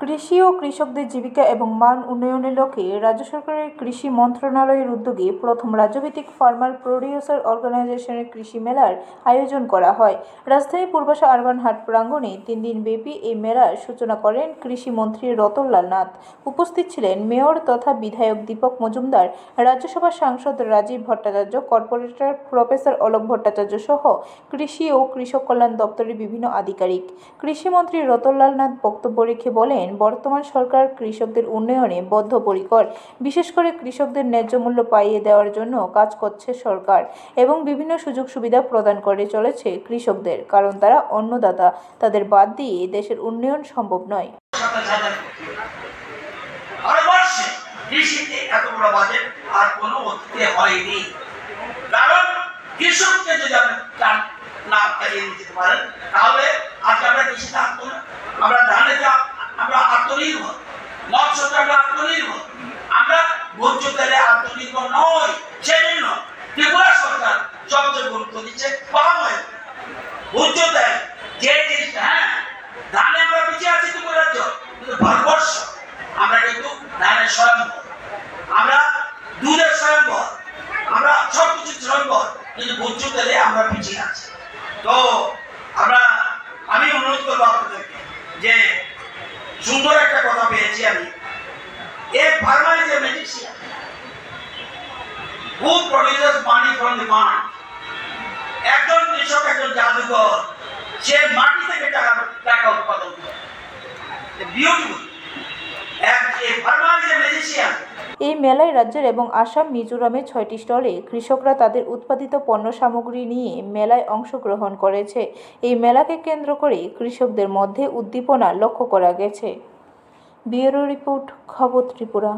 কৃষি ও কৃষকদের জীবিকা এবং মান উন্নয়নের লক্ষ্যে রাজ্য সরকারের কৃষি মন্ত্রণালয়ের উদ্যোগে প্রথম রাজ্যভিত্তিক ফার্মার প্রডিউসার অর্গানাইজেশনের কৃষি মেলার আয়োজন করা হয়। রাজধানী পূর্বাশা আরবান হাট প্রাঙ্গণে 3 দিনব্যাপী এই মেলার সূচনা করেন কৃষিমন্ত্রী রতনলাল নাথ। উপস্থিত ছিলেন মেয়র তথা বিধায়ক দীপক মজুমদার, রাজ্যসভার সাংসদ রাজীব ভট্টাচার্য, কর্পোরেটর প্রফেসর অলোক ভট্টাচার্য সহ কৃষি ও কৃষক কল্যাণ দপ্তরের বিভিন্ন আধিকারিক। কৃষিমন্ত্রী রতনলাল নাথ বক্তব্য রেখে বলেন, বর্তমান সরকার কৃষকদের উন্নয়নে বদ্ধপরিকর। বিশেষ করে কৃষকদের ন্যায্য মূল্য পাইয়ে দেওয়ার জন্য কাজ করছে সরকার এবং বিভিন্ন সুযোগ সুবিধা প্রদান করে চলেছে কৃষকদের, কারণ তারা অন্নদাতা। তাদের বাদ দিয়ে দেশের উন্নয়ন সম্ভব নয়। কৃষিতে এত বড় বাজেট আর কোনো অতীতে হয়নি, কারণ কৃষককে যদি আপনি না চালিয়ে দিতে পারেন তাহলে আজকে আমরা কৃষি থাকতো না। আমরা ধানে আমরা আত্মনির্ভর, মৎস্যতে আমরা আত্মনির্ভর, আমরা ভোজ্য তেলে আত্মনির্ভর নয়। সেজন্য ত্রিপুরা সরকার সবচেয়ে গুরুত্ব দিচ্ছে পাম অয়েল, ভোজ্য তেল, যে জিনিসটা। হ্যাঁ, ধানে আমরা পিছিয়ে আছি ত্রিপুরা রাজ্য, কিন্তু ভারতবর্ষ আমরা কিন্তু ধানের স্বয়ম্ভর, আমরা দুধের স্বয়ম্ভর, আমরা সবকিছু স্বয়ম্ভর, কিন্তু ভোজ্য তেলে আমরা পিছিয়ে আছি। তো আমি অনুরোধ করবো আপনাদেরকে যে সুন্দর একটা কথা পেয়েছি আমি, এই farmer is a magician who produces money from the mind. একজন কৃষক একজন জাদুঘর, সে মাটি থেকে টাকা উৎপাদন করে। Beautiful, a farmer is a magician. এই মেলায় রাজ্যের এবং আসাম, মিজোরামের 6টি স্টলে কৃষকরা তাদের উৎপাদিত পণ্য সামগ্রী নিয়ে মেলায় অংশগ্রহণ করেছে। এই মেলাকে কেন্দ্র করে কৃষকদের মধ্যে উদ্দীপনা লক্ষ্য করা গেছে। ব্যুরো রিপোর্ট, খবর ত্রিপুরা।